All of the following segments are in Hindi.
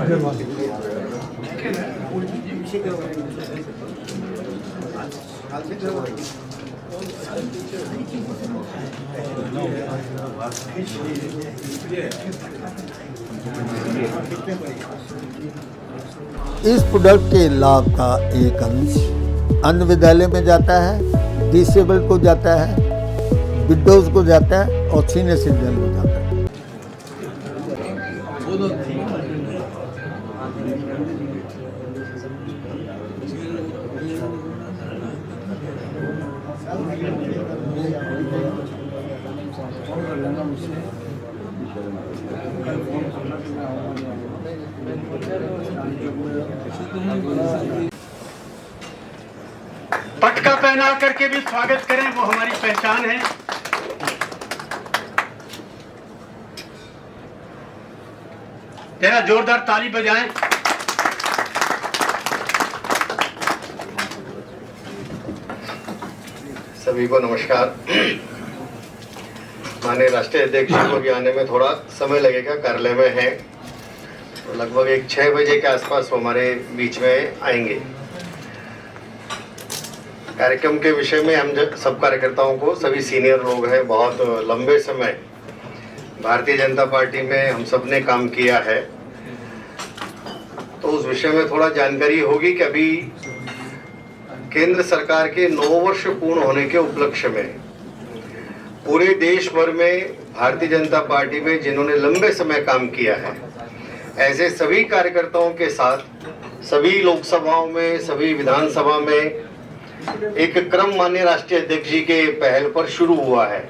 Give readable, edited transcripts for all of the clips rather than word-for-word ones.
इस प्रोडक्ट के लाभ का एक अंश अन्य विद्यालय में जाता है, डिसेबल्ड को जाता है, विडोज को जाता है और सीनियर सिटीजन को जाता है। पटका पहना करके भी स्वागत करें, वो हमारी पहचान है। जरा जोरदार ताली बजाएं। सभी को नमस्कार। माननीय राष्ट्रीय अध्यक्ष जी को भी आने में थोड़ा समय लगेगा, कार्यालय में है, तो लगभग 6 बजे के आसपास वो हमारे बीच में आएंगे। कार्यक्रम के विषय में हम सब कार्यकर्ताओं को, सभी सीनियर लोग हैं, बहुत लंबे समय भारतीय जनता पार्टी में हम सब ने काम किया है, तो उस विषय में थोड़ा जानकारी होगी कि अभी केंद्र सरकार के 9 वर्ष पूर्ण होने के उपलक्ष्य में पूरे देश भर में भारतीय जनता पार्टी में जिन्होंने लंबे समय काम किया है, ऐसे सभी कार्यकर्ताओं के साथ सभी लोकसभाओं में, सभी विधानसभा में एक क्रम माननीय राष्ट्रीय अध्यक्ष जी के पहल पर शुरू हुआ है।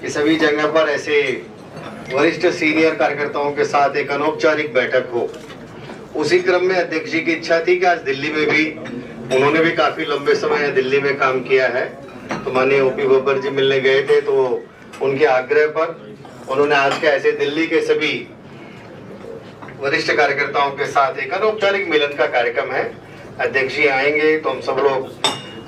कि सभी जगह पर ऐसे वरिष्ठ सीनियर कार्यकर्ताओं के साथ एक अनौपचारिक बैठक हो। उसी क्रम में अध्यक्ष जी की इच्छा थी कि आज दिल्ली में भी, उन्होंने भी काफी लंबे समय दिल्ली में काम किया है, तो माननीय ओपी बब्बर जी मिलने गए थे, तो उनके आग्रह पर उन्होंने आज के ऐसे दिल्ली के सभी वरिष्ठ कार्यकर्ताओं के साथ एक अनौपचारिक मिलन का कार्यक्रम है। अध्यक्ष जी आएंगे तो हम सब लोग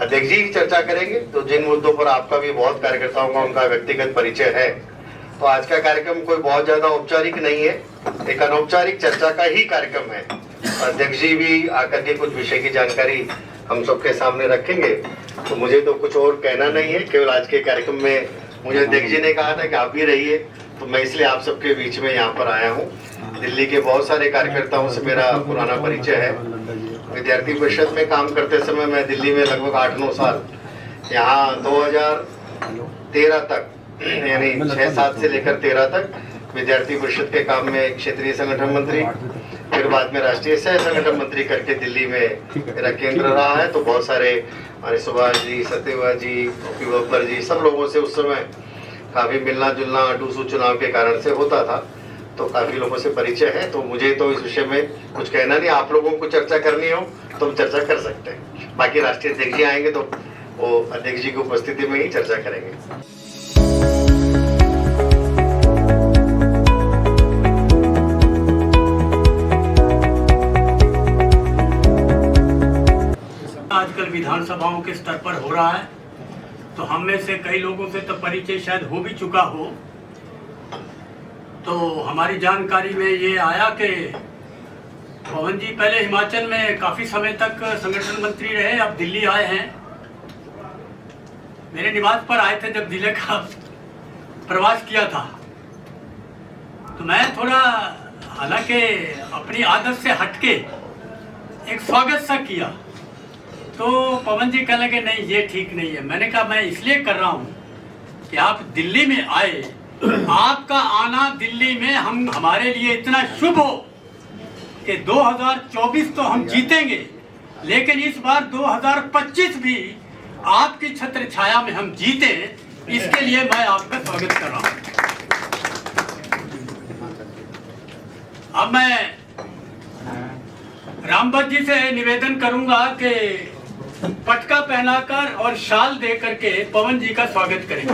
अध्यक्ष जी की चर्चा करेंगे, तो जिन मुद्दों पर आपका भी बहुत कार्यकर्ताओं का उनका व्यक्तिगत परिचय है, तो आज का कार्यक्रम कोई बहुत ज्यादा औपचारिक नहीं है, एक अनौपचारिक चर्चा का ही कार्यक्रम है। अध्यक्ष जी भी आकर के कुछ विषय की जानकारी हम सबके सामने रखेंगे। तो मुझे तो कुछ और कहना नहीं है, केवल आज के कार्यक्रम में मुझे अध्यक्ष जी ने कहा था कि आप भी रहिए, तो मैं इसलिए आप सबके बीच में यहाँ पर आया हूँ। दिल्ली के बहुत सारे कार्यकर्ताओं से मेरा पुराना परिचय है। विद्यार्थी परिषद में काम करते समय मैं दिल्ली में लगभग 8-9 साल, यहाँ 2013 तक, यानी 6-7 से लेकर 13 तक विद्यार्थी परिषद के काम में क्षेत्रीय संगठन मंत्री, फिर बाद में राष्ट्रीय सह संगठन मंत्री करके दिल्ली में मेरा केंद्र रहा है। तो बहुत सारे हमारे सुभाष जी, सत्यवाद जी, ओपी बब्बर जी, सब लोगों से उस समय काफी मिलना जुलना टूसू चुनाव के कारण से होता था, तो काफी लोगों से परिचय है। तो मुझे तो इस विषय में कुछ कहना नहीं, आप लोगों को चर्चा करनी हो तो हम चर्चा कर सकते हैं। बाकी राष्ट्रीय अध्यक्ष जी आएंगे तो वो अध्यक्ष जी की उपस्थिति में ही चर्चा करेंगे। आजकल विधानसभाओं के स्तर पर हो रहा है, तो हम में से कई लोगों से तो परिचय शायद हो भी चुका हो। तो हमारी जानकारी में ये आया कि पवन जी पहले हिमाचल में काफी समय तक संगठन मंत्री रहे, अब दिल्ली आए हैं। मेरे निवास पर आए थे जब जिले का प्रवास किया था, तो मैं थोड़ा, हालांकि अपनी आदत से हटके एक स्वागत सा किया, तो पवन जी कहने लगे नहीं ये ठीक नहीं है। मैंने कहा मैं इसलिए कर रहा हूँ कि आप दिल्ली में आए, आपका आना दिल्ली में हमारे लिए इतना शुभ हो कि 2024 तो हम जीतेंगे, लेकिन इस बार 2025 भी आपकी छत्र छाया में हम जीते, इसके लिए मैं आपका स्वागत कर रहा हूँ। अब मैं रामभद्र जी से निवेदन करूंगा कि पटका पहनाकर और शाल दे करके पवन जी का स्वागत करें।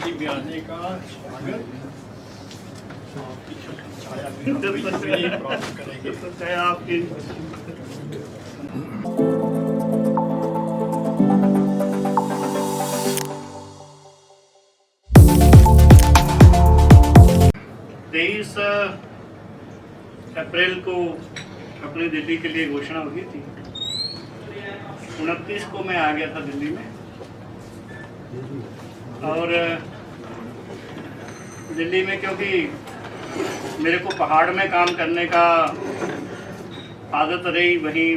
दिल्ली में आने का स्वागत आपकी छोटी छाया में प्राप्त करेंगे। आपकी अप्रैल को अपनी दिल्ली के लिए घोषणा हुई थी। 29 को मैं आ गया था दिल्ली में, और दिल्ली में क्योंकि मेरे को पहाड़ में काम करने का आदत रही, वहीं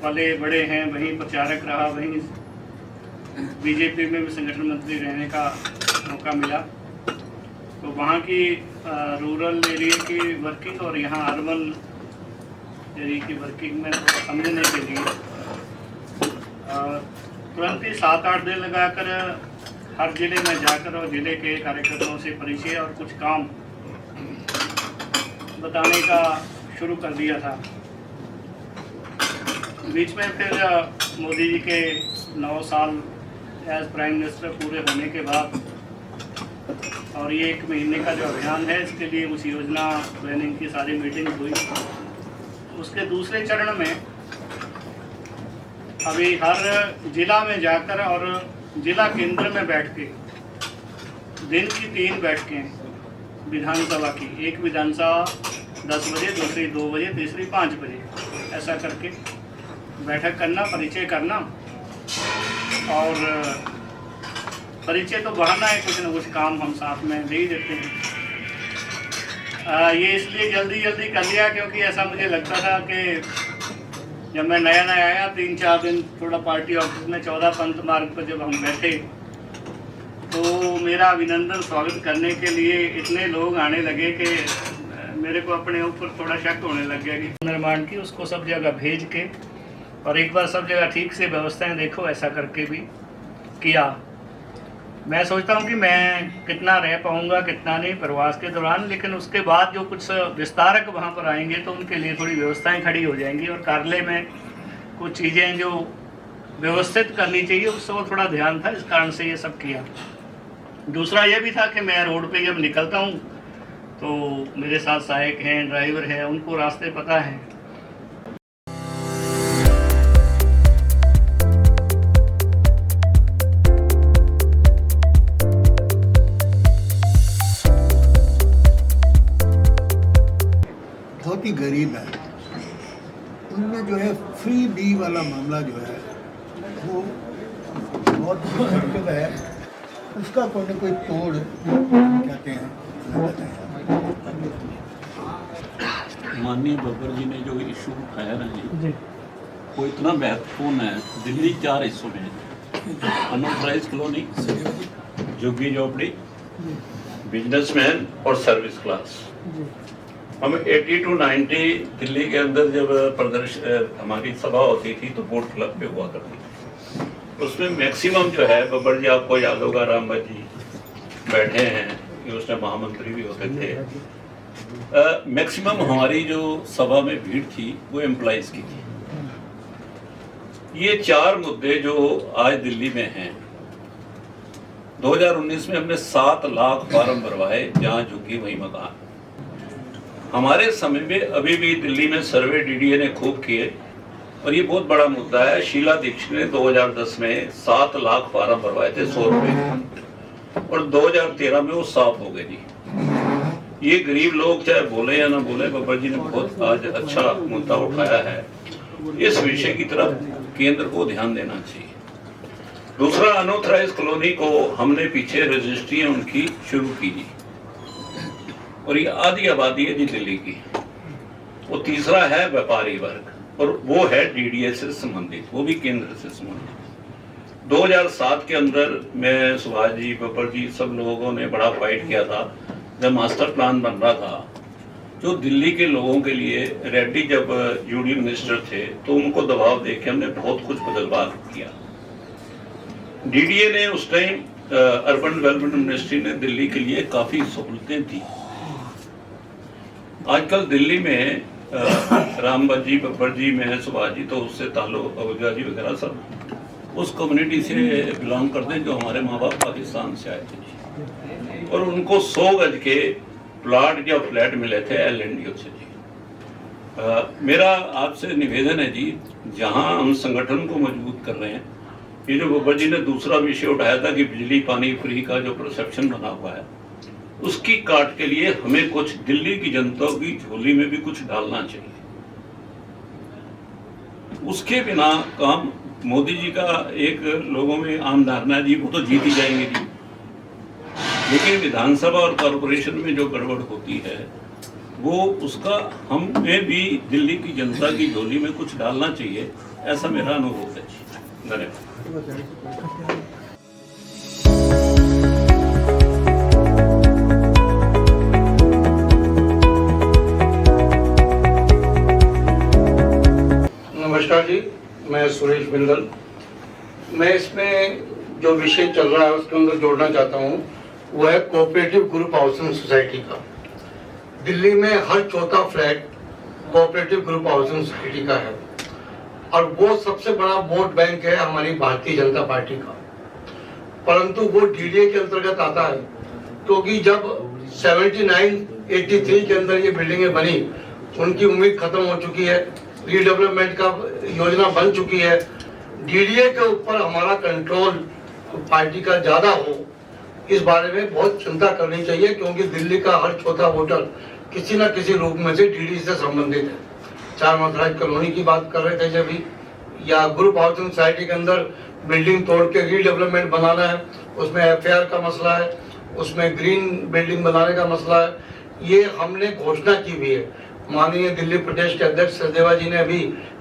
वाले बड़े हैं, वहीं प्रचारक रहा, वहीं बीजेपी में भी संगठन मंत्री रहने का मौका मिला, तो वहाँ की रूरल एरिया की वर्किंग और यहाँ अर्बन एरिया की वर्किंग में समझने के लिए तुरंत ही 7-8 दिन लगाकर हर ज़िले में जाकर और ज़िले के कार्यकर्ताओं से परिचय और कुछ काम बताने का शुरू कर दिया था। बीच में फिर मोदी जी के 9 साल एज प्राइम मिनिस्टर पूरे होने के बाद और ये 1 महीने का जो अभियान है, इसके लिए उस योजना प्लानिंग की सारी मीटिंग हुई। उसके दूसरे चरण में अभी हर जिला में जाकर और जिला केंद्र में बैठ के दिन की 3 बैठकें विधानसभा की, एक विधानसभा 10 बजे, दूसरी 2 बजे, तीसरी 5 बजे, ऐसा करके बैठक करना, परिचय करना, और परिचय तो बढ़ाना है, कुछ न कुछ काम हम साथ में दे ही देते हैं। ये इसलिए जल्दी कर लिया क्योंकि ऐसा मुझे लगता था कि जब मैं नया आया 3-4 दिन थोड़ा पार्टी ऑफिस में 14 पंत मार्ग पर जब हम बैठे, तो मेरा अभिनंदन स्वागत करने के लिए इतने लोग आने लगे कि मेरे को अपने ऊपर थोड़ा शक होने लग गया कि निर्माण की उसको सब जगह भेज के और एक बार सब जगह ठीक से व्यवस्थाएं देखो, ऐसा करके भी किया। मैं सोचता हूँ कि मैं कितना रह पाऊँगा कितना नहीं प्रवास के दौरान, लेकिन उसके बाद जो कुछ विस्तारक वहाँ पर आएंगे तो उनके लिए थोड़ी व्यवस्थाएं खड़ी हो जाएंगी, और कार्यालय में कुछ चीज़ें जो व्यवस्थित करनी चाहिए उससे वो थोड़ा ध्यान था, इस कारण से ये सब किया। दूसरा ये भी था कि मैं रोड पे जब निकलता हूँ तो मेरे साथ सहायक हैं, ड्राइवर हैं, उनको रास्ते पता हैं। बहुत ही गरीब है, उनमें जो है फ्री बी वाला मामला जो है वो बहुत इफेक्टिव है, उसका कोई न कोई तोड़ कहते हैं। माननीय बब्बर जी ने जो इशू उठाया ना जी, वो इतना महत्वपूर्ण है। दिल्ली 4 हिस्सों में है, अनऑथराइज कॉलोनी, झुग्गी झोपड़ी, बिजनेसमैन और सर्विस क्लास। हम 80 to 90 दिल्ली के अंदर जब प्रदर्शन हमारी सभा होती थी तो बोट क्लब पे हुआ करती थी। उसमें मैक्सिमम जो है, बब्बर जी आपको याद होगा, रामबत जी बैठे हैं, ये उसमें महामंत्री भी होते थे। मैक्सिमम हमारी जो सभा में भीड़ थी वो एम्प्लॉइज की थी। ये 4 मुद्दे जो आज दिल्ली में हैं, 2019 में हमने 7 लाख फार्म भरवाए, जहाँ झुग्गी वही मकान। हमारे समय में अभी भी दिल्ली में सर्वे डीडीए ने खूब किए, और ये बहुत बड़ा मुद्दा है। शीला दीक्षित ने 2010 में 7 लाख फार्म भरवाए थे 100 रुपए, और 2013 में वो साफ हो गए जी। ये गरीब लोग चाहे बोले या ना बोले, बब्बर जी ने बहुत आज अच्छा मुद्दा उठाया है। इस विषय की तरफ केंद्र को ध्यान देना चाहिए। दूसरा, अनऑथराइज कॉलोनी को हमने पीछे रजिस्ट्री उनकी शुरू की जी, और ये आधी आबादी है जी दिल्ली की। वो तीसरा है व्यापारी वर्ग, और वो है डीडीए से संबंधित, वो भी केंद्र से संबंधित। 2007 के अंदर मैं, सुभाष जी, बब्बर जी, सब लोगों ने बड़ा फाइट किया था जब मास्टर प्लान बन रहा था। जो दिल्ली के लोगों के लिए रेड्डी जब यूडी मिनिस्टर थे तो उनको दबाव देके हमने बहुत कुछ बदलवा किया। डीडीए ने उस टाइम अर्बन डेवलपमेंट मिनिस्ट्री ने दिल्ली के लिए काफी सहूलतें दी। आजकल दिल्ली में रामबत जी, बब्बर जी, मैं, सुभाष जी, तो उससे ताल्लुक, अवजा जी वगैरह सब उस कम्युनिटी से बिलोंग करते हैं जो हमारे माँ बाप पाकिस्तान से आए थे। और उनको 100 गज के प्लॉट या फ्लैट मिले थे LNDO से जी। मेरा आपसे निवेदन है जी, जहां हम संगठन को मजबूत कर रहे हैं, ये जो बाबा जी ने दूसरा विषय उठाया था कि बिजली पानी फ्री का जो परसेप्शन बना हुआ है, उसकी काट के लिए हमें कुछ दिल्ली की जनता की झोली में भी कुछ डालना चाहिए। उसके बिना काम मोदी जी का एक लोगों में आम धारणा जी वो तो जीत ही जाएंगे जी, लेकिन विधानसभा और कॉरपोरेशन में जो गड़बड़ होती है वो उसका हमें भी दिल्ली की जनता की झोली में कुछ डालना चाहिए, ऐसा मेरा अनुभव है जी। धन्यवाद। नमस्कार जी, मैं सुरेश बिंदल। मैं इसमें जो विषय चल रहा है उसके अंदर जोड़ना चाहता हूँ, वो है कोऑपरेटिव ग्रुप हाउसिंग सोसाइटी का। दिल्ली में हर चौथा flat cooperative group housing society का है और वो सबसे बड़ा वोट बैंक है हमारी भारतीय जनता पार्टी का, परंतु वो DDA के अंतर्गत आता है, क्योंकि जब 79-83 के अंदर ये बिल्डिंगें बनी, उनकी उम्मीद खत्म हो चुकी है, रीडेवलपमेंट का योजना बन चुकी है। DDA के ऊपर हमारा कंट्रोल पार्टी का ज्यादा हो, इस बारे में बहुत चिंता करनी चाहिए, क्योंकि दिल्ली का हर चौथा वोटर किसी न किसी रूप में से DDA से संबंधित है। चार मथराज कॉलोनी की बात कर रहे थे जब भी, या ग्रुप हाउसिंग सोसाइटी के अंदर बिल्डिंग तोड़ के रीडेवलपमेंट बनाना है, उसमें FAR का मसला है, उसमें ग्रीन बिल्डिंग बनाने का मसला है। ये हमने घोषणा की हुई है। माननीय दिल्ली प्रदेश के अध्यक्ष सचदेवा जी ने अभी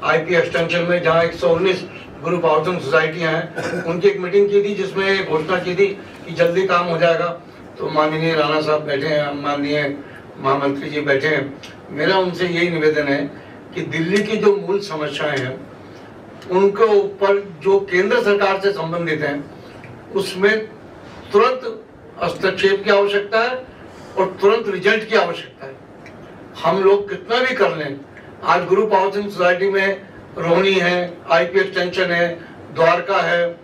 IP एक्सटेंशन में जहां 119 ग्रुप हाउसिंग सोसाइटियां हैं, उनकी एक मीटिंग की थी जिसमें घोषणा की थी कि जल्दी काम हो जाएगा। तो माननीय राणा साहब बैठे हैं, माननीय महामंत्री जी बैठे हैं, मेरा उनसे यही निवेदन है कि दिल्ली की जो मूल समस्याएं हैं उनके ऊपर जो केंद्र सरकार से संबंधित हैं उसमें तुरंत हस्तक्षेप की आवश्यकता है और तुरंत रिजल्ट की आवश्यकता है। हम लोग कितना भी कर लें, आज ग्रुप हाउसिंग सोसाइटी में रोहिणी है, IP एक्सटेंशन है, द्वारका है,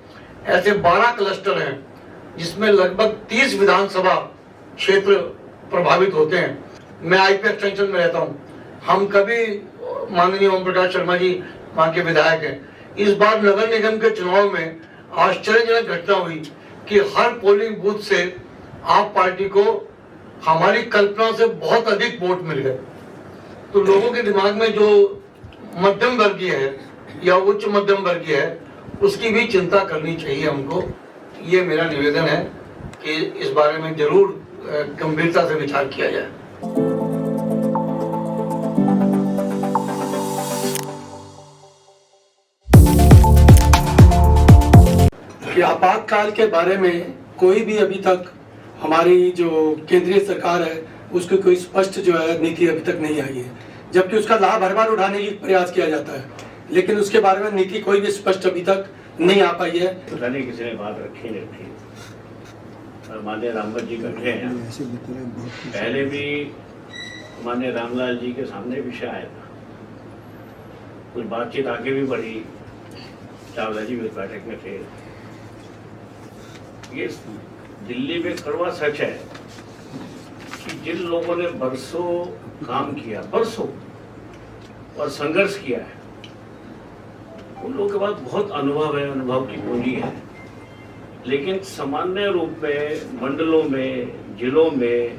ऐसे 12 क्लस्टर हैं जिसमें लगभग 30 विधानसभा क्षेत्र प्रभावित होते हैं। मैं IP एक्सटेंशन में रहता हूँ। हम कभी, माननीय ओम प्रकाश शर्मा जी वहाँ के विधायक हैं, इस बार नगर निगम के चुनाव में आश्चर्यजनक घटना हुई कि हर पोलिंग बूथ से आप पार्टी को हमारी कल्पना से बहुत अधिक वोट मिल गए। तो लोगों के दिमाग में जो मध्यम वर्गीय है या उच्च मध्यम वर्गीय है, उसकी भी चिंता करनी चाहिए हमको। ये मेरा निवेदन है कि इस बारे में जरूर गंभीरता से विचार किया जाए। कि आपातकाल के बारे में कोई भी अभी तक हमारी जो केंद्रीय सरकार है उसकी कोई स्पष्ट जो है नीति अभी तक नहीं आई है, जबकि उसका लाभ हर बार उठाने की प्रयास किया जाता है, लेकिन उसके बारे में नीति कोई भी स्पष्ट अभी तक नहीं आ पाई है। पता नहीं किसी ने बात रखी नहीं रखी। माननीय रामवत जी बैठे हैं, पहले भी माननीय रामलाल जी के सामने विषय आया था, कुछ बातचीत आगे भी बढ़ी, चावला जी भी उस बैठक में थे। ये दिल्ली में कड़वा सच है कि जिन लोगों ने बरसों काम किया, बरसों और संघर्ष किया है, उन लोगों के पास बहुत अनुभव है, अनुभव की पूंजी है, लेकिन सामान्य रूप में मंडलों में, जिलों में,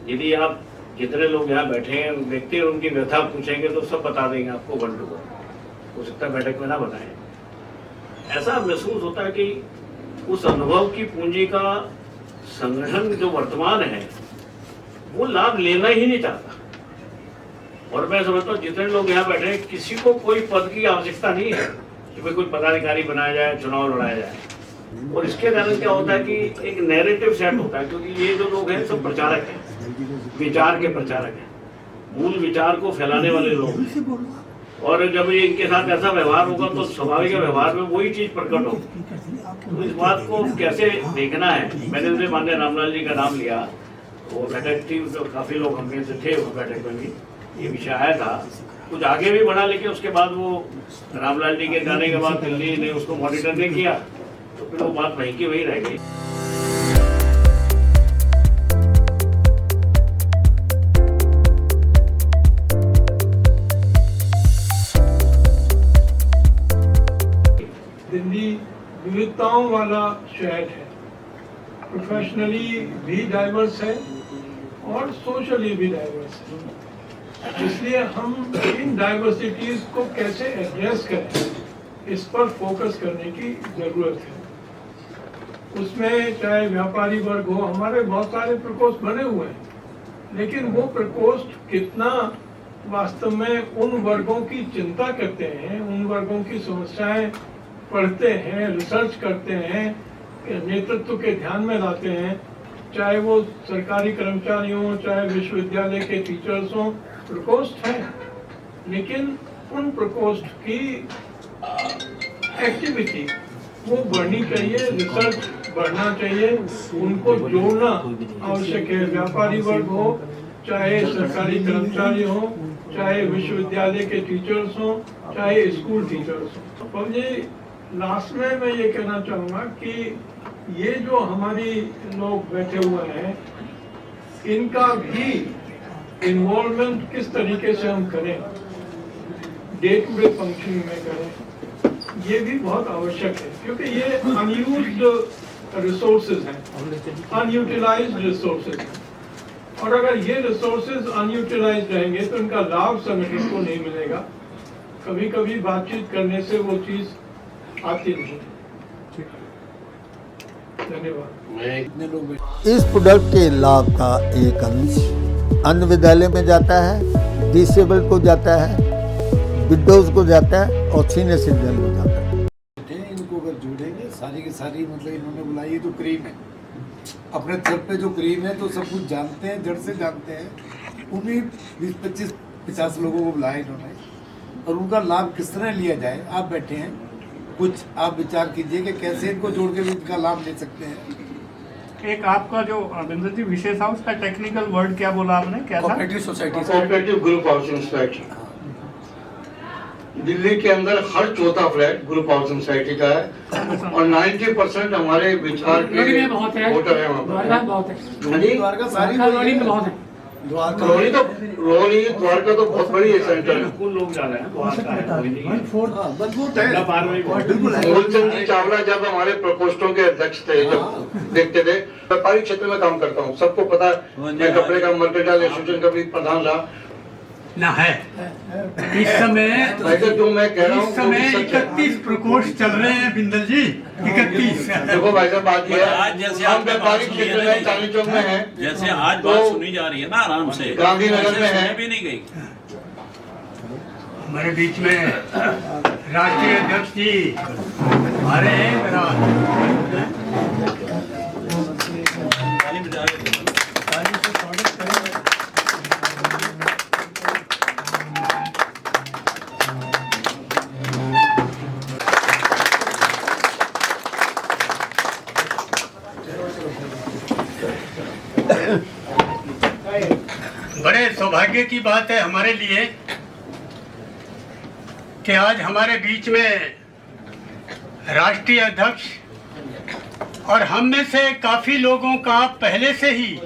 यदि आप जितने लोग यहाँ बैठे हैं व्यक्ति उनकी व्यथा पूछेंगे तो सब बता देंगे आपको वन टू वन, हो सकता है बैठक में ना बताएं। ऐसा महसूस होता है कि उस अनुभव की पूंजी का संगठन जो वर्तमान है वो लाभ लेना ही नहीं चाहता। और मैं समझता हूँ जितने लोग यहाँ बैठे हैं किसी को कोई पद की आवश्यकता नहीं है कि भाई कोई पदाधिकारी बनाया जाए, चुनाव लड़ाया जाए। और इसके कारण क्या होता है कि एक नैरेटिव सेट होता है, क्योंकि ये जो लोग हैं सब प्रचारक हैं, विचार के प्रचारक हैं, मूल विचार को फैलाने वाले लोग हैं। और जब ये इनके साथ ऐसा व्यवहार होगा तो स्वाभाविक व्यवहार में वही चीज प्रकट होगी। तो इस बात को कैसे देखना है, मैंने उसे माननीय रामलाल जी का नाम लिया, वो बैठक थी, तो काफी लोग हम से थे उस बैठक में भी, ये विषय आया था, कुछ आगे भी बढ़ा, लेकिन उसके बाद वो रामलाल जी के जाने के बाद दिल्ली ने उसको मॉनिटर नहीं किया, तो फिर वो बात वहीं की वहीं रह गई। वाला शहर है, प्रोफेशनली भी डाइवर्स है और सोशली भी डाइवर्स है। इसलिए हम इन डाइवर्सिटीज को कैसे एड्रेस करें, इस पर फोकस करने की जरूरत है। उसमें चाहे व्यापारी वर्ग हो, हमारे बहुत सारे प्रकोष्ठ बने हुए हैं, लेकिन वो प्रकोष्ठ कितना वास्तव में उन वर्गों की चिंता करते हैं, उन वर्गों की समस्याएं पढ़ते हैं, रिसर्च करते हैं, नेतृत्व के ध्यान में लाते हैं, चाहे वो सरकारी कर्मचारी हों, चाहे विश्वविद्यालय के टीचर्स हों, प्रकोष्ठ हैं, लेकिन उन प्रकोष्ठ की एक्टिविटी वो बढ़नी चाहिए, रिसर्च बढ़ना चाहिए, उनको जोड़ना आवश्यक है। व्यापारी वर्ग हो, चाहे सरकारी कर्मचारी हो, चाहे विश्वविद्यालय के टीचर्स हो, चाहे स्कूल टीचर्स हो। और ये लास्ट में मैं ये कहना चाहूँगा कि ये जो हमारी लोग बैठे हुए हैं, इनका भी इन्वॉल्वमेंट किस तरीके से हम करें, डे टू डे फंक्शनिंग में करें, ये भी बहुत आवश्यक है, क्योंकि ये अनयूज्ड रिसोर्सेज हैं, अनयूटिलाइज्ड रिसोर्सेज हैं, और अगर ये रिसोर्सेज अनयूटिलाइज्ड रहेंगे तो इनका लाभ संगठन को नहीं मिलेगा। कभी कभी बातचीत करने से वो चीज आती नहीं। धन्यवाद। इस प्रोडक्ट के लाभ का एक अंश अन्य विद्यालय में जाता है, डिसेबल को जाता है, विडोज को जाता है और सीनियर सिटीजन को जाता है। इनको अगर जोड़ेंगे सारी की सारी, मतलब इन्होंने बुलाई है तो क्रीम है, अपने सर पे जो क्रीम है तो सब कुछ जानते हैं, जड़ से जानते हैं। उन्हीं 20-25-50 लोगों को बुलाया इन्होंने, और उनका लाभ किस तरह लिया जाए। आप बैठे हैं, कुछ आप विचार कीजिए कि कैसे इनको जोड़ के भी इनका लाभ ले सकते हैं। एक आपका जो बिंदु जी विशेष हाउस का टेक्निकल वर्ड क्या बोला आपने, क्या था? Cooperative society, cooperative group housing society. Delhi के अंदर हर चौथा फ्लैट ग्रुप हाउसिंग सोसाइटी का है, और 90% हमारे विचार के वोटर है वहाँ पर। बहुत है, द्वारका सारी बहुत है। रोहिणी द्वारका तो बहुत बड़ी है सेंटर है। कुल लोग जा रहे हैं। मूलचंद जी चावला जब हमारे प्रकोष्ठों के अध्यक्ष थे, जब देखते थे, व्यापारिक क्षेत्र में काम करता हूँ, सबको पता है, मैं कपड़े का मर्केटाइल एसोसिएशन का भी प्रधान रहा ना है। इस समय जो मैं कह रहा हूँ, इस समय 31 प्रकोष्ठ चल रहे हैं बिंदल जी, 31। देखो भाई साहब, बात ये आज जैसे है, हम व्यापारिक क्षेत्र में चांदनी चौक में हैं, जैसे आज बात सुनी जा रही है ना आराम से, गांधीनगर में है, भी नहीं गई। हमारे बीच में राष्ट्रीय अध्यक्ष जी आ रहे हैं। बड़े सौभाग्य की बात है हमारे लिए कि आज हमारे बीच में राष्ट्रीय अध्यक्ष और हम में से काफी लोगों का पहले से ही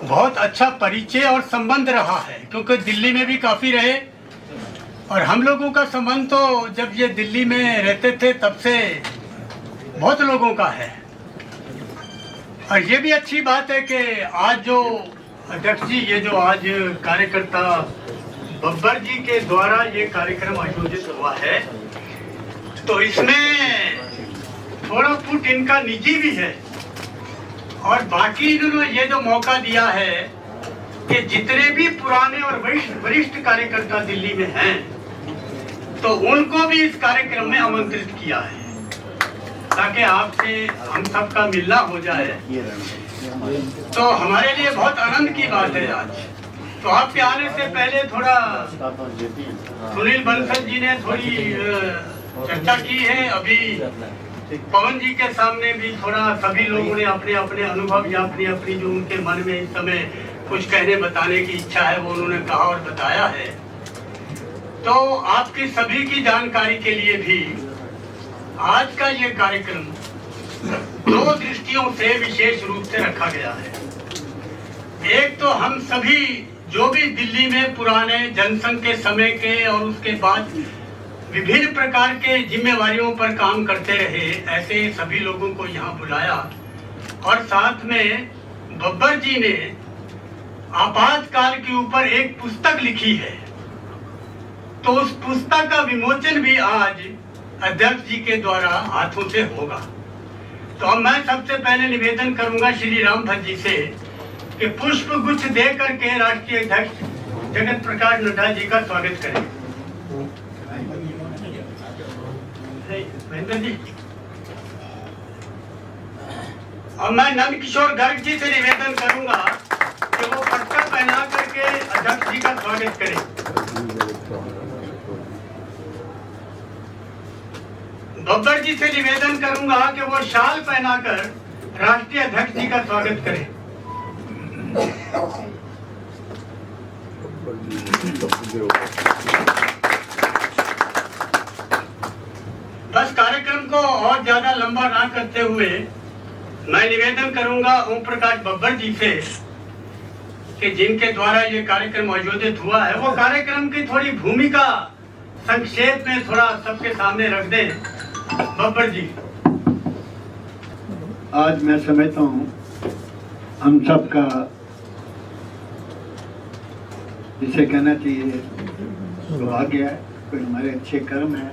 बहुत अच्छा परिचय और संबंध रहा है, क्योंकि दिल्ली में भी काफी रहे, और हम लोगों का संबंध तो जब ये दिल्ली में रहते थे तब से बहुत लोगों का है। और ये भी अच्छी बात है कि आज जो अध्यक्ष जी, ये जो आज कार्यकर्ता बब्बर जी के द्वारा ये कार्यक्रम आयोजित हुआ है, तो इसमें थोड़ा फुट इनका निजी भी है, और बाकी इन्होंने ये जो मौका दिया है कि जितने भी पुराने और वरिष्ठ कार्यकर्ता दिल्ली में हैं, तो उनको भी इस कार्यक्रम में आमंत्रित किया है, ताकि आपसे हम सबका मिलना हो जाए। तो हमारे लिए बहुत आनंद की बात है आज। तो आपके आने से पहले थोड़ा सुनील बंसल जी ने थोड़ी चर्चा की है, अभी पवन जी के सामने भी थोड़ा सभी लोगों ने अपने अपने अनुभव या अपनी अपनी जो उनके मन में इस समय कुछ कहने बताने की इच्छा है वो उन्होंने कहा और बताया है। तो आपकी सभी की जानकारी के लिए भी आज का ये कार्यक्रम दो दृष्टियों से विशेष रूप से रखा गया है। एक तो हम सभी जो भी दिल्ली में पुराने जनसंघ के समय के और उसके बाद विभिन्न प्रकार के जिम्मेवारियों पर काम करते रहे, ऐसे सभी लोगों को यहाँ बुलाया और साथ में बब्बर जी ने आपातकाल के ऊपर एक पुस्तक लिखी है। तो उस पुस्तक का विमोचन भी आज अध्यक्ष जी के द्वारा हाथों से होगा। तो अब मैं सबसे पहले निवेदन करूंगा श्री राम भट्ट जी से कि पुष्प गुच्छ दे करके राष्ट्रीय अध्यक्ष जगत प्रकाश नड्डा जी का स्वागत करें। महेंद्र जी, और मैं नंद किशोर गर्ग जी से निवेदन करूंगा कि वो पट्टा पहना करके अध्यक्ष जी का स्वागत करें। बब्बर जी से निवेदन करूंगा कि वो शाल पहनाकर राष्ट्रीय अध्यक्ष जी का स्वागत करें। बस कार्यक्रम को और ज्यादा लंबा ना करते हुए मैं निवेदन करूंगा ओम प्रकाश बब्बर जी से कि जिनके द्वारा ये कार्यक्रम आयोजित हुआ है वो कार्यक्रम की थोड़ी भूमिका संक्षेप में थोड़ा सबके सामने रख दें। बब्बर जी, आज मैं समझता हूँ हम सब का जिसे कहना चाहिए सौभाग्य है, कोई हमारे अच्छे कर्म है।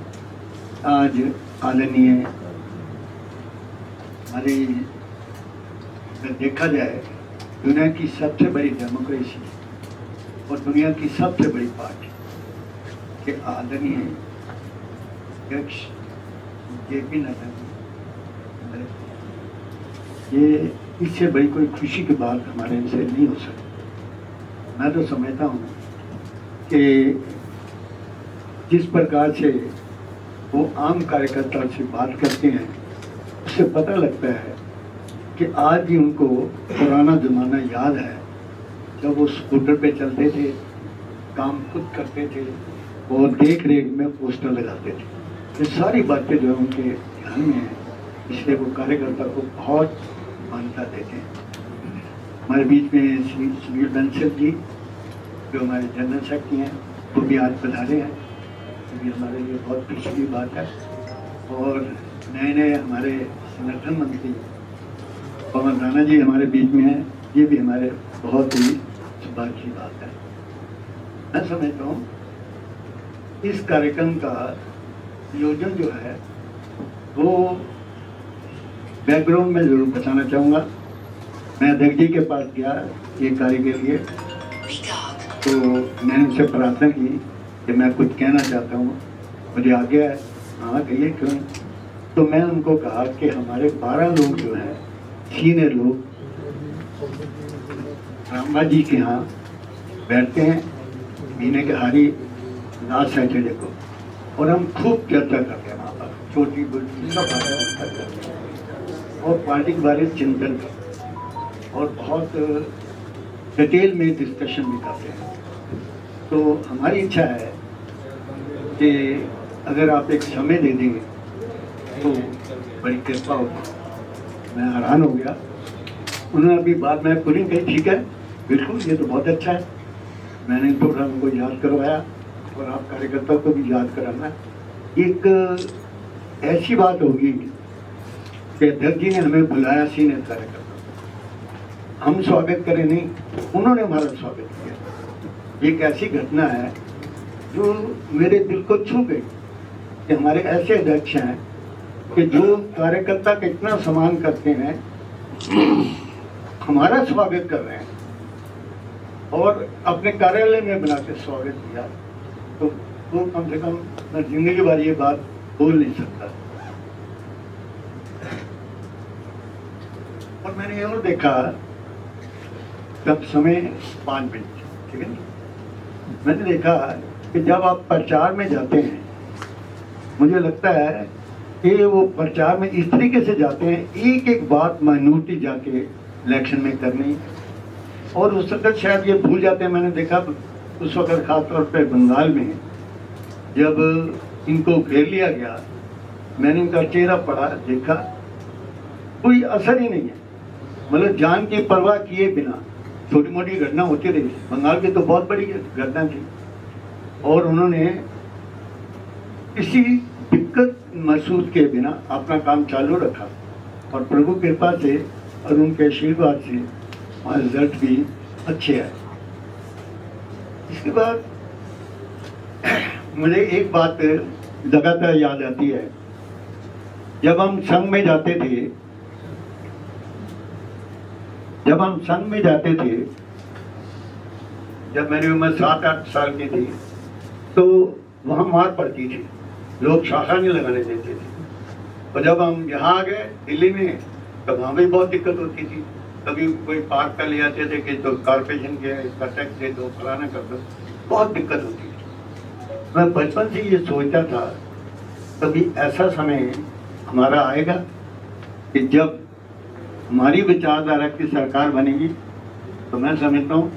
आज आदरणीय हमारी अगर देखा जाए दुनिया की सबसे बड़ी डेमोक्रेसी और दुनिया की सबसे बड़ी पार्टी के आदरणीय अध्यक्ष JP नड्डा जी, ये इससे बड़ी कोई खुशी की बात हमारे से नहीं हो सकती। मैं तो समझता हूँ कि जिस प्रकार से वो आम कार्यकर्ता से बात करते हैं उससे पता लगता है कि आज भी उनको पुराना ज़माना याद है जब वो स्कूटर पे चलते थे, काम खुद करते थे और देख रेख में पोस्टर लगाते थे। ये सारी बातें जो है उनके ध्यान में है, इसलिए वो कार्यकर्ता को बहुत मान्यता देते हैं। हमारे बीच में श्री सुनील बंसल जी जो हमारे जनरल सेक्रेटरी हैं वो भी आज पधारे हैं, ये भी हमारे लिए बहुत खुशी की बात है। और नए नए हमारे संगठन मंत्री पवन राणा जी हमारे बीच में हैं, ये भी हमारे बहुत ही सौभाग्य की बात है। मैं समझता हूँ इस कार्यक्रम का आयोजन जो है वो बैकग्राउंड में जरूर बताना चाहूँगा। मैं अध्यक्ष जी के पास गया ये कार्य के लिए, तो मैंने उनसे प्रार्थना की कि मैं कुछ कहना चाहता हूँ, मुझे आ गया है। हाँ कहिए क्यों। तो मैं उनको कहा कि हमारे 12 लोग जो हैं सीनियर लोग रामबा जी के यहाँ बैठते हैं महीने के हारी लास्ट सैटरडे को, और हम खूब चर्चा करते हैं वहाँ पर, छोटी बड़ी सब बातें करते हैं और पार्टी के बारे में चिंतन करते हैं और बहुत डिटेल में डिस्कशन भी करते हैं। तो हमारी इच्छा है कि अगर आप एक समय दे देंगे तो बड़ी कृपा होगी। मैं हैरान हो गया, उन्होंने अभी बात मैं पूरी कही, ठीक है बिल्कुल ये तो बहुत अच्छा है। मैंने थोड़ा उनको याद करवाया और आप कार्यकर्ता को भी याद कराना। एक ऐसी बात होगी कि अध्यक्ष जी ने हमें बुलाया सीनियर कार्यकर्ता, हम स्वागत करें नहीं, उन्होंने हमारा स्वागत किया। एक ऐसी घटना है जो मेरे दिल को छू गई कि हमारे ऐसे अध्यक्ष हैं कि जो कार्यकर्ता का इतना सम्मान करते हैं, हमारा स्वागत कर रहे हैं और अपने कार्यालय में बना के स्वागत किया। तो वो कम से कम मैं जिंदगी भर ये बात बोल नहीं सकता। और मैंने ये और देखा तब समय 5 मिनट, ठीक है ना, मैंने देखा कि जब आप प्रचार में जाते हैं, मुझे लगता है कि वो प्रचार में इस तरीके से जाते हैं, एक एक बात माइनॉरिटी जाके इलेक्शन में करनी, और उस वक्त शायद ये भूल जाते हैं। मैंने देखा उस वक्त खासतौर पर बंगाल में जब इनको घेर लिया गया, मैंने इनका चेहरा पढ़ा, देखा कोई असर ही नहीं है, मतलब जान की परवाह किए बिना छोटी मोटी घटना होती रही। बंगाल की तो बहुत बड़ी घटना थी और उन्होंने किसी दिक्कत महसूस किए बिना अपना काम चालू रखा और प्रभु कृपा से और उनके आशीर्वाद से हमारे रिजल्ट भी अच्छे आए। इसके बाद मुझे एक बात लगातार याद आती है, जब हम संघ में जाते थे, जब मेरी उम्र 7-8 साल की थी, तो वहाँ मार पड़ती थी, लोग शाखा नहीं लगाने देते थे। और जब हम यहाँ आ गए दिल्ली में, तब वहाँ भी बहुत दिक्कत होती थी। कभी कोई पार्क का ले आते थे कि तो कॉर्पोरेशन के इसका टैक्स दे दो, फलाना कर दो, बहुत दिक्कत होती थी। मैं बचपन से ये सोचता था कभी ऐसा समय हमारा आएगा कि जब हमारी विचारधारा की सरकार बनेगी। तो मैं समझता हूँ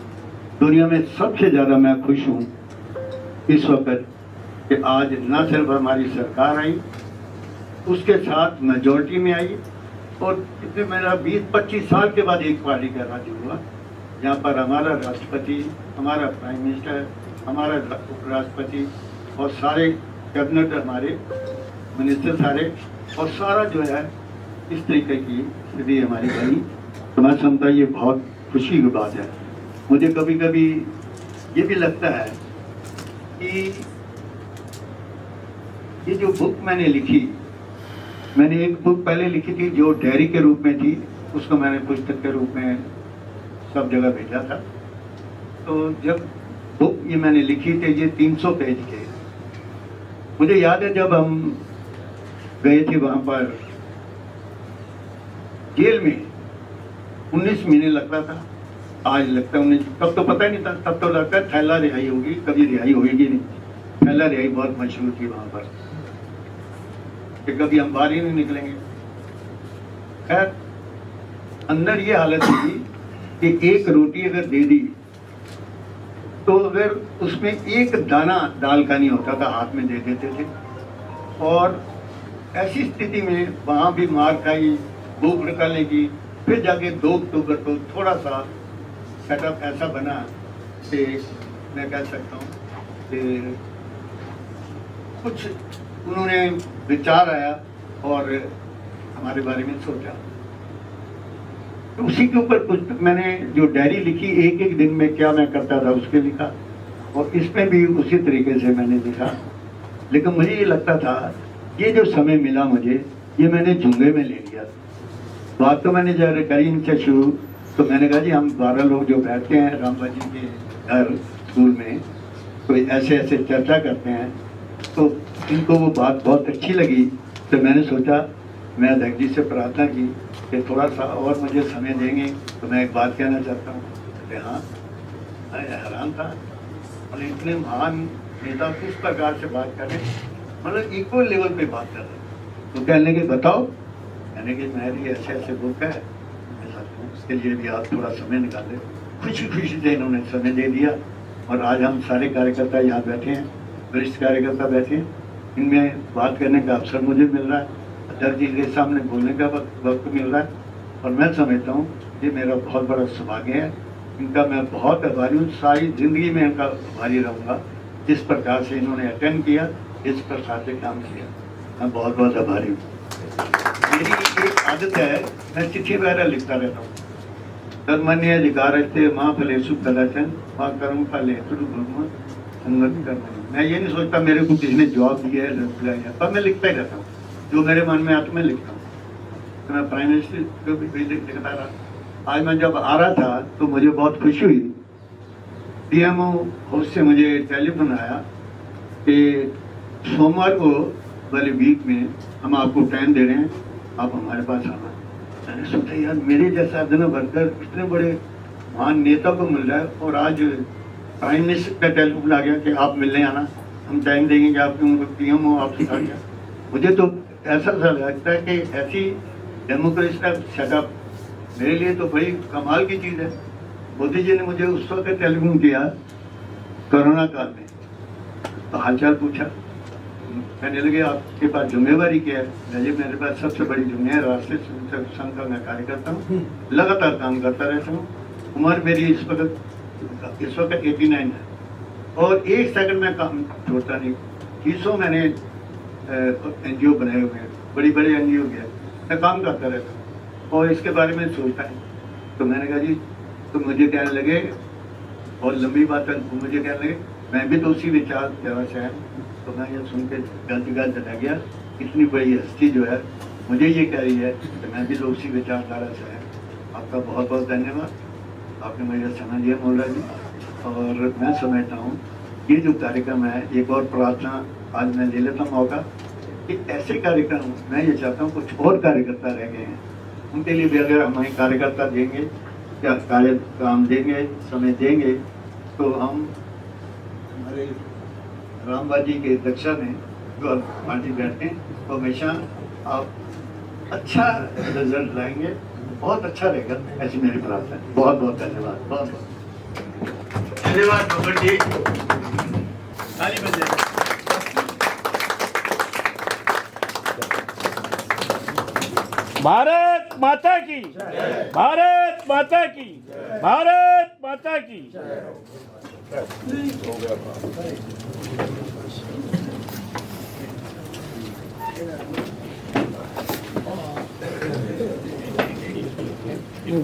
दुनिया में सबसे ज़्यादा मैं खुश हूँ इस वक्त कि आज न सिर्फ हमारी सरकार आई, उसके साथ मेजॉरिटी में आई, और कितने मेरा 20-25 साल के बाद एक पार्टी का राज्य हुआ, जहाँ पर हमारा राष्ट्रपति, हमारा प्राइम मिनिस्टर, हमारा उपराष्ट्रपति और सारे कैबिनेट, हमारे मिनिस्टर सारे, और सारा जो है इस तरीके की स्थिति हमारी बनी। तो मैं समझता ये बहुत खुशी की बात है। मुझे कभी कभी ये भी लगता है कि ये जो बुक मैंने लिखी, मैंने एक बुक पहले लिखी थी जो डायरी के रूप में थी, उसको मैंने पुस्तक के रूप में सब जगह भेजा था। तो जब बुक ये मैंने लिखी थी, ये 300 पेज के। मुझे याद है जब हम गए थे वहाँ पर जेल में, 19 महीने लगता था, आज लगता है 19। तब तो पता ही नहीं था, तब तो लगता है थैला रिहाई होगी, कभी रिहाई होगी नहीं। थैला रिहाई बहुत मशहूर थी वहाँ पर कि कभी हम बाहर ही नहीं निकलेंगे। खैर अंदर ये हालत थी कि एक रोटी अगर दे दी तो अगर उसमें एक दाना दाल का नहीं होता था, हाथ में दे देते थे। और ऐसी स्थिति में वहाँ भी मार खाई, भूख निकालने की। फिर जाके 2 अक्टूबर को थोड़ा सा सेटअप ऐसा बना कि मैं कह सकता हूँ कि कुछ उन्होंने विचार आया और हमारे बारे में सोचा। तो उसी के ऊपर कुछ मैंने जो डायरी लिखी, एक एक दिन में क्या मैं करता था उसके लिखा, और इसमें भी उसी तरीके से मैंने लिखा। लेकिन मुझे ये लगता था ये जो समय मिला मुझे, ये मैंने झुंगे में ले लिया। बात तो मैंने जब करी इनसे शुरू, तो मैंने कहा जी हम 12 लोग जो बैठते हैं रामबा जी के घर स्कूल में, कोई ऐसे ऐसे चर्चा करते हैं, तो इनको वो बात बहुत अच्छी लगी। तो मैंने सोचा, मैं अध्यक्ष जी से प्रार्थना की कि थोड़ा सा और मुझे समय देंगे तो मैं एक बात कहना चाहता हूँ। कि हाँ, मैं हैरान था और इतने महान नेता किस प्रकार से बात करें, मतलब इक्वल लेवल पे बात कर रहे। तो कहने के बताओ, मैंने कि मेरी ऐसे ऐसे बुक है, उसके लिए भी आप थोड़ा समय निकालें। खुशी खुशी से इन्होंने समय दे दिया और आज हम सारे कार्यकर्ता यहाँ बैठे हैं, वरिष्ठ कार्यकर्ता बैठे हैं। इनमें बात करने का अवसर मुझे मिल रहा है, अध्यक्ष जी के सामने बोलने का वक्त मिल रहा है, और मैं समझता हूँ ये मेरा बहुत बड़ा सौभाग्य है। इनका मैं बहुत आभारी हूँ, सारी जिंदगी में इनका आभारी रहूँगा। जिस प्रकार से इन्होंने अटेंड किया, इस प्रकार से काम किया, मैं बहुत बहुत आभारी हूँ। मेरी एक आदत है, मैं चिट्ठी वगैरह लिखता रहता हूँ। कर्मण्य अधिकारस्ते माँ फलेषु कदाचन माँ कर्म फले ब्रह्म संगति कर्म। मैं ये नहीं सोचता मेरे को किसी ने जवाब दिया है, रिप्लाई है, पर मैं लिखता ही रहता हूँ। जो मेरे मन में आता मैं लिखता हूँ। तो मैं प्राइम मिनिस्टर को भी लिखता रहा। आज मैं जब आ रहा था तो मुझे बहुत खुशी हुई। DMO हाउस से मुझे टेलीफोन आया कि सोमवार को वाले वीक में हम आपको टाइम दे रहे हैं, आप हमारे पास आना। मैंने सोचा यार मेरे जैसा दिन वर्कर इतने बड़े महान नेता को मिल रहा है, और आज प्राइम मिनिस्टर का टेलीफोन आ गया कि आप मिलने आना, हम टाइम देंगे कि आप DMO आपसे आ गया। मुझे तो ऐसा लगता है कि ऐसी डेमोक्रेसी का सेटअप मेरे लिए तो बड़ी कमाल की चीज़ है। मोदी जी ने मुझे उस वक्त टेलीफोन किया कोरोना काल में, तो हालचाल पूछा। कहने लगे आपके पास जिम्मेवारी क्या है? मेरे पास सबसे बड़ी जिम्मेदारी राष्ट्रीय संघ का मैं कार्य करता हूँ, लगातार काम करता रहता हूँ। उम्र मेरी इस वक्त 89 है, और एक सेकंड में काम छोड़ता नहीं। 300 मैंने NGO बनाए हुए हैं, बड़ी बड़ी NGO के, मैं काम करता रहता और इसके बारे में सोचता है। तो मैंने कहा जी, तो मुझे कहने लगे, बहुत लंबी बात है, तो मुझे कहने लगे मैं भी तो उसी विचारधारा से है। तो मैं ये सुन के गलती चला गया, इतनी बड़ी हस्ती जो है मुझे ये कह रही है कि मैं भी तो उसी विचारधारा से है। आपका बहुत बहुत धन्यवाद, आपने मुझे समझ लिया मौला जी। और मैं समझता हूँ ये जो कार्यक्रम है, एक और प्रार्थना आज मैं ले लेता मौका कि ऐसे कार्यक्रम, मैं ये चाहता हूँ कुछ और कार्यकर्ता रह गए हैं, उनके लिए भी अगर हमें कार्यकर्ता देंगे, क्या कार्य काम देंगे, समय देंगे, तो हम हमारे रामबाजी के अध्यक्षा में जो पार्टी बैठते हैं तो हमेशा आप अच्छा रिजल्ट लाएंगे, बहुत अच्छा रहेगा, ऐसी मेरी प्रार्थना है। बहुत बहुत धन्यवाद, बहुत बहुत धन्यवाद भगत जी, ताली बजाइए। भारत माता की, भारत माता की, भारत माता की।